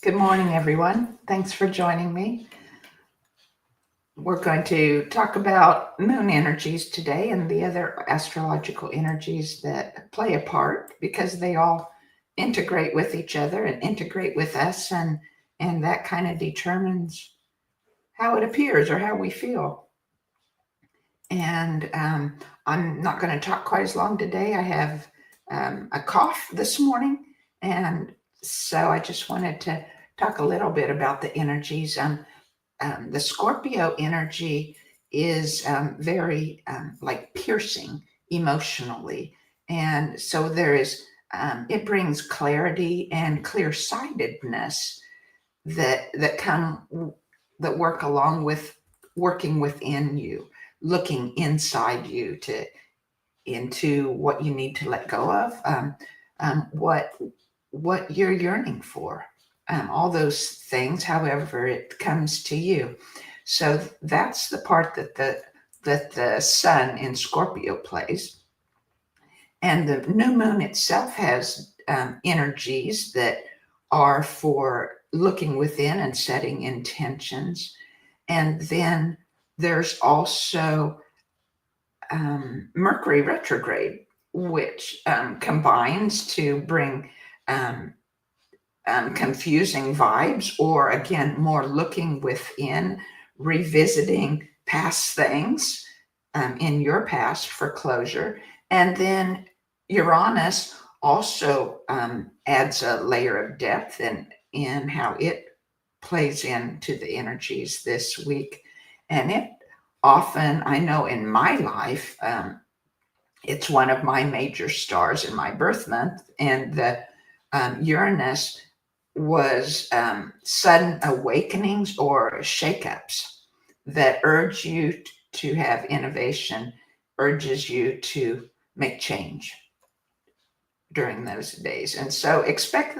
Good morning, everyone. Thanks for joining me. We're going to talk about moon energies today and the other astrological energies that play a part because they all integrate with each other and integrate with us, and that kind of determines how it appears or how we feel. And I'm not going to talk quite as long today. I have a cough this morning, and so I just wanted to talk a little bit about the energies. The Scorpio energy is very like piercing emotionally. And so it brings clarity and clear-sightedness that work along with working within you, looking inside you into what you need to let go of, what you're yearning for, all those things, however it comes to you. So that's the part that the sun in Scorpio plays. And the new moon itself has energies that are for looking within and setting intentions. And then there's also Mercury retrograde, which combines to bring confusing vibes, or again, more looking within, revisiting past things in your past for closure. And then Uranus also adds a layer of depth in how it plays into the energies this week. And it often, I know in my life, it's one of my major stars in my birth month, and the Uranus was sudden awakenings or shakeups that urge you to have innovation, urges you to make change during those days. And so expect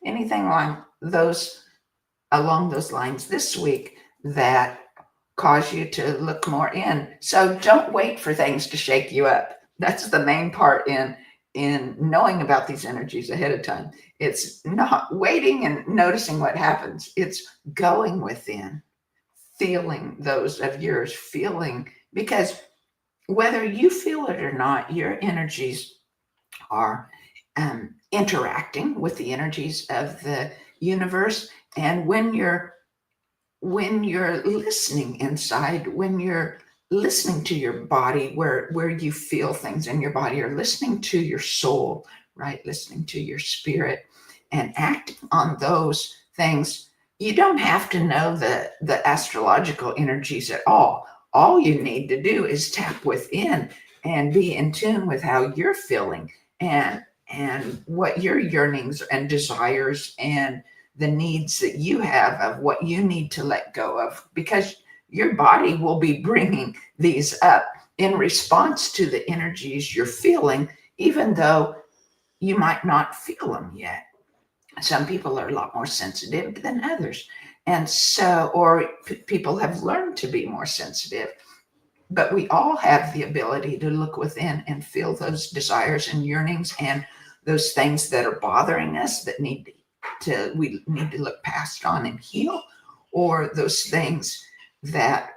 anything along those lines this week that cause you to look more in. So don't wait for things to shake you up. That's the main part in knowing about these energies ahead of time. It's not waiting and noticing what happens. It's going within, feeling those of yours, because whether you feel it or not, your energies are interacting with the energies of the universe. And when you're listening inside, when you're listening to your body, where you feel things in your body, or listening to your soul, right? Listening to your spirit and acting on those things. You don't have to know the astrological energies at all. All you need to do is tap within and be in tune with how you're feeling and what your yearnings and desires and the needs that you have of what you need to let go of, because your body will be bringing these up in response to the energies you're feeling, even though you might not feel them yet. Some people are a lot more sensitive than others. And so, or people have learned to be more sensitive, but we all have the ability to look within and feel those desires and yearnings and those things that are bothering us that we need to look past on and heal, or those things that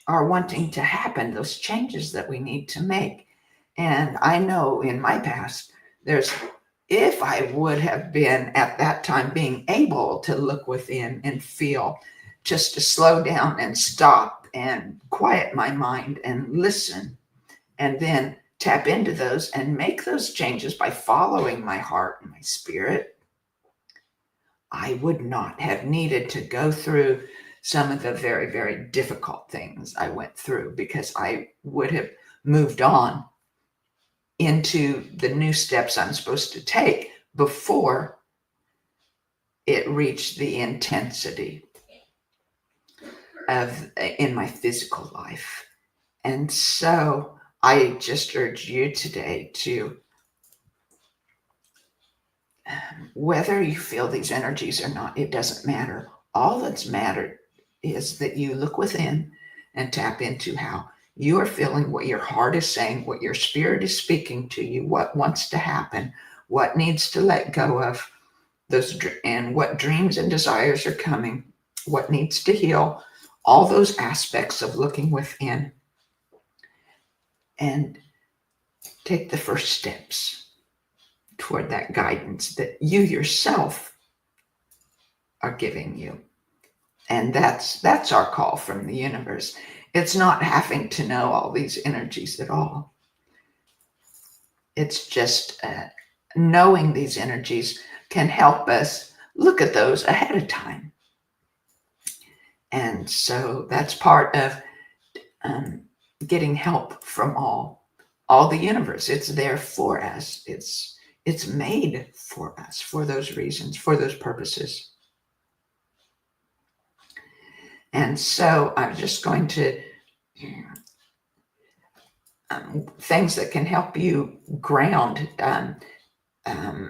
are wanting to happen, those changes that we need to make. And I know in my past, if I would have been at that time being able to look within and feel, just to slow down and stop and quiet my mind and listen, and then tap into those and make those changes by following my heart and my spirit, I would not have needed to go through some of the very, very difficult things I went through, because I would have moved on into the new steps I'm supposed to take before it reached the intensity in my physical life. And so I just urge you today to, whether you feel these energies or not, it doesn't matter. All that's mattered is that you look within and tap into how you are feeling, what your heart is saying, what your spirit is speaking to you, what wants to happen, what needs to let go of, and what dreams and desires are coming, what needs to heal, all those aspects of looking within, and take the first steps toward that guidance that you yourself are giving you. And that's our call from the universe. It's not having to know all these energies at all. It's just knowing these energies can help us look at those ahead of time. And so that's part of getting help from all the universe. It's there for us. It's made for us, for those reasons, for those purposes. And so I'm just going to things that can help you ground,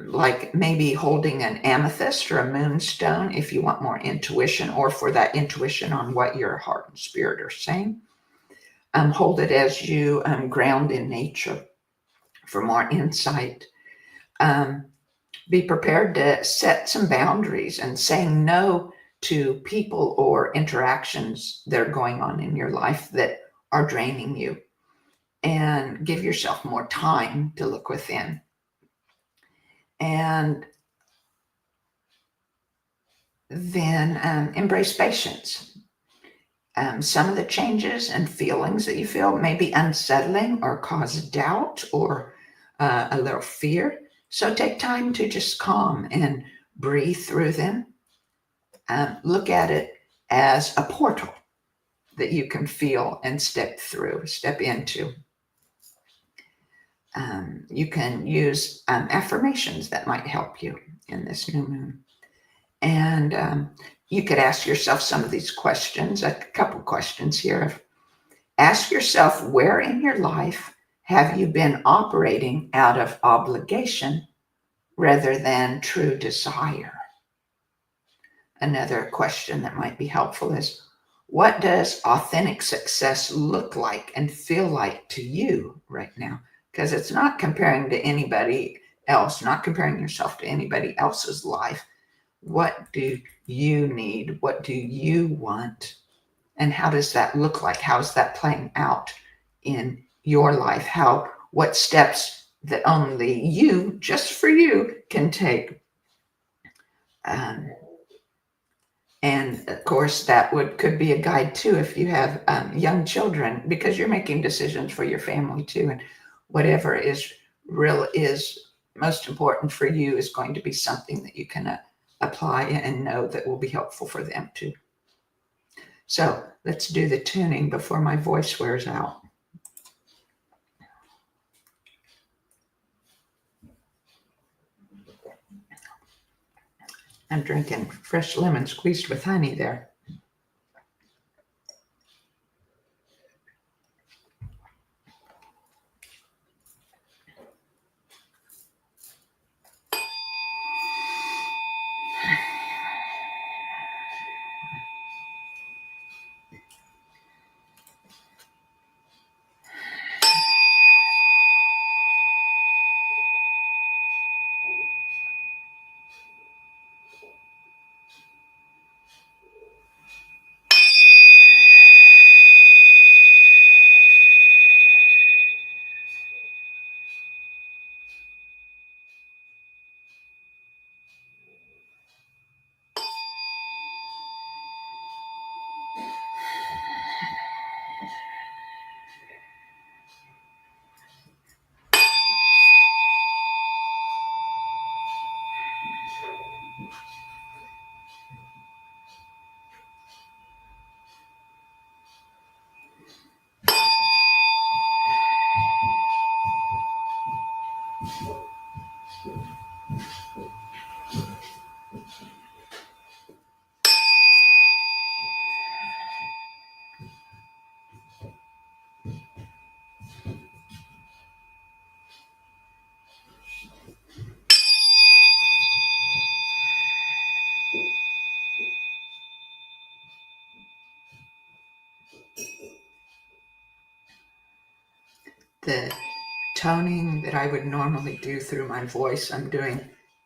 like maybe holding an amethyst or a moonstone if you want more intuition, or for that intuition on what your heart and spirit are saying. Hold it as you ground in nature for more insight. Be prepared to set some boundaries and saying no to people or interactions that are going on in your life that are draining you, and give yourself more time to look within. And then embrace patience. Some of the changes and feelings that you feel may be unsettling or cause doubt or a little fear. So take time to just calm and breathe through them. Look at it as a portal that you can feel and step into. You can use affirmations that might help you in this new moon. And you could ask yourself some of these questions, a couple questions here. Ask yourself, where in your life have you been operating out of obligation rather than true desire? Another question that might be helpful is, what does authentic success look like and feel like to you right now? Because it's not comparing to anybody else, not comparing yourself to anybody else's life. What do you need? What do you want? And how does that look like? How's that playing out in your life? What steps that only you, just for you, can take? And of course, that could be a guide too if you have young children, because you're making decisions for your family too. And whatever is most important for you is going to be something that you can apply and know that will be helpful for them too. So let's do the tuning before my voice wears out. I'm drinking fresh lemon squeezed with honey there. The toning that I would normally do through my voice, I'm doing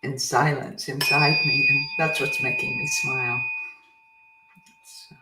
in silence inside me, and that's what's making me smile. So.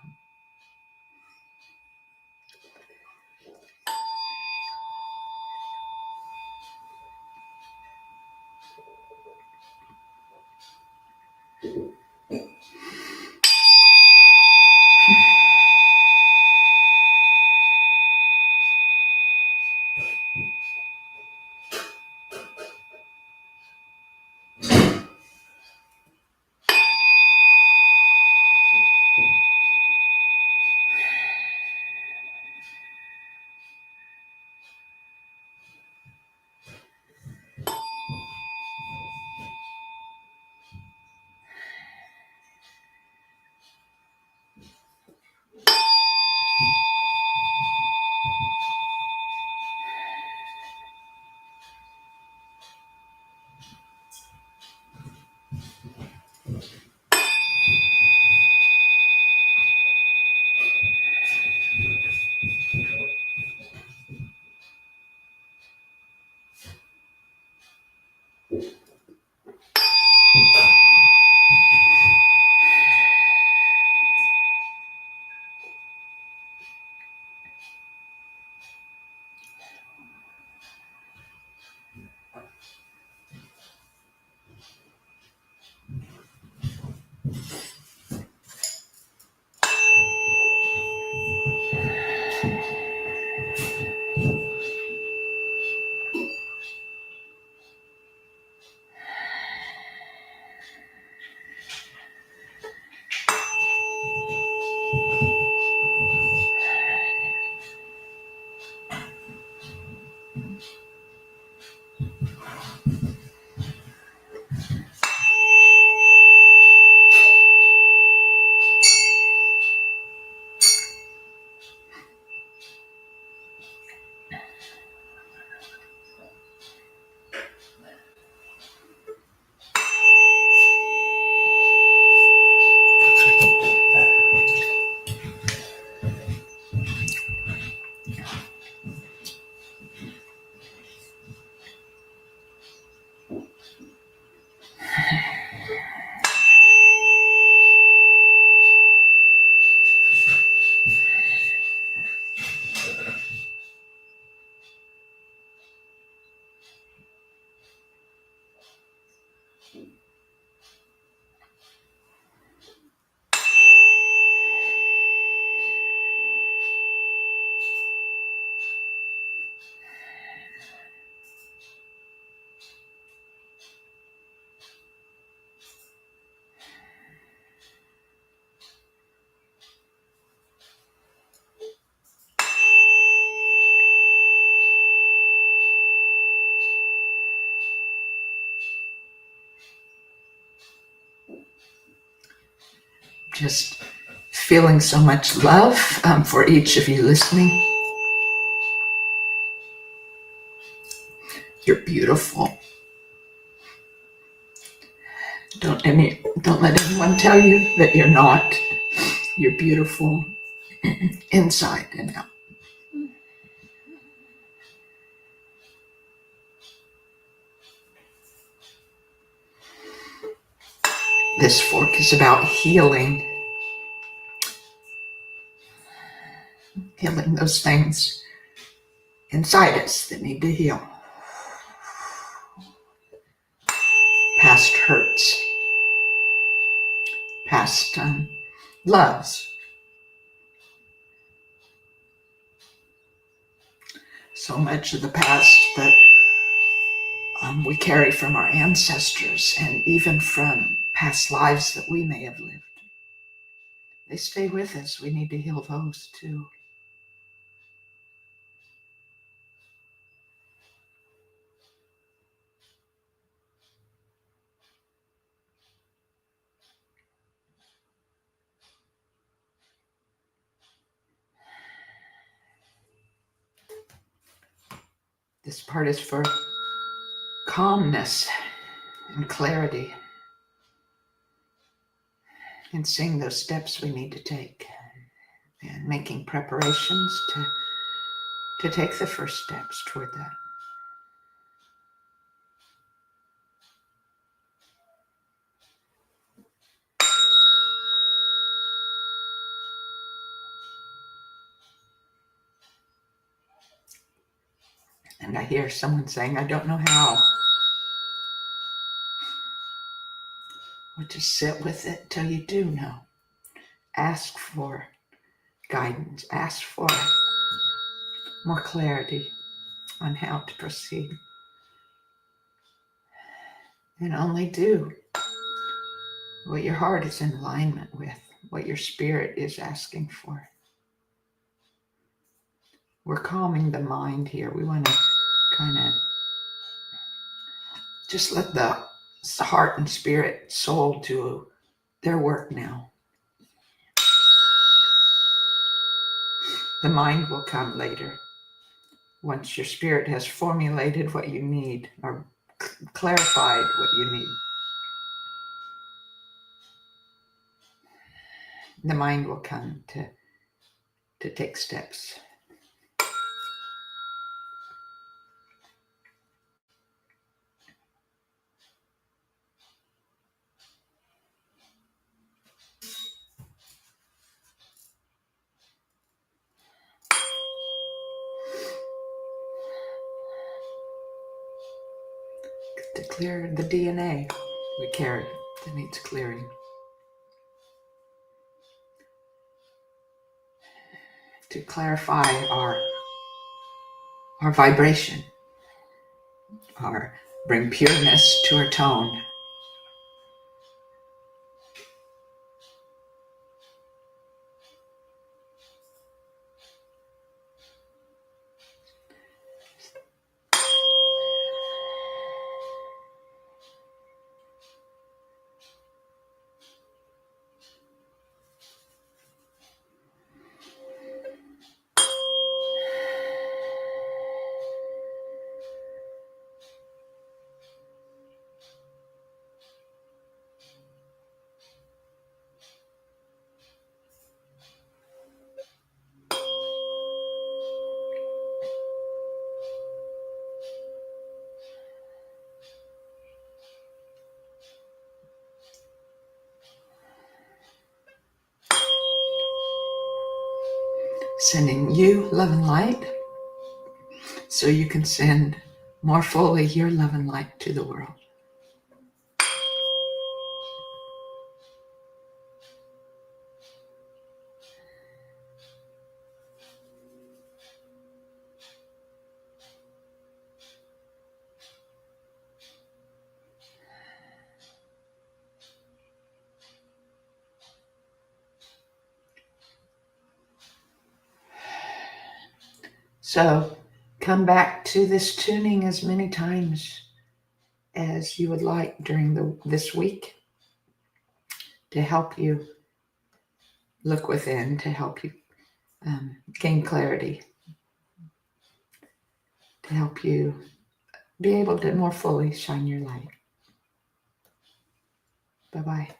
Just feeling so much love for each of you listening. You're beautiful. Don't let anyone tell you that you're not. You're beautiful inside and out. This fork is about healing those things inside us that need to heal. Past hurts, past loves. So much of the past that we carry from our ancestors and even from past lives that we may have lived. They stay with us. We need to heal those too. This part is for calmness and clarity and seeing those steps we need to take and making preparations to take the first steps toward that. And I hear someone saying, I don't know how. Well, just sit with it till you do know. Ask for guidance. Ask for more clarity on how to proceed. And only do what your heart is in alignment with, what your spirit is asking for. We're calming the mind here. We want to kind of just let the heart and spirit, soul do their work now. The mind will come later. Once your spirit has formulated what you need or clarified what you need, the mind will come to take steps. To clear the DNA we carry that needs clearing. To clarify our vibration, bring pureness to our tone. Sending you love and light so you can send more fully your love and light to the world. So come back to this tuning as many times as you would like during this week to help you look within, to help you gain clarity, to help you be able to more fully shine your light. Bye-bye.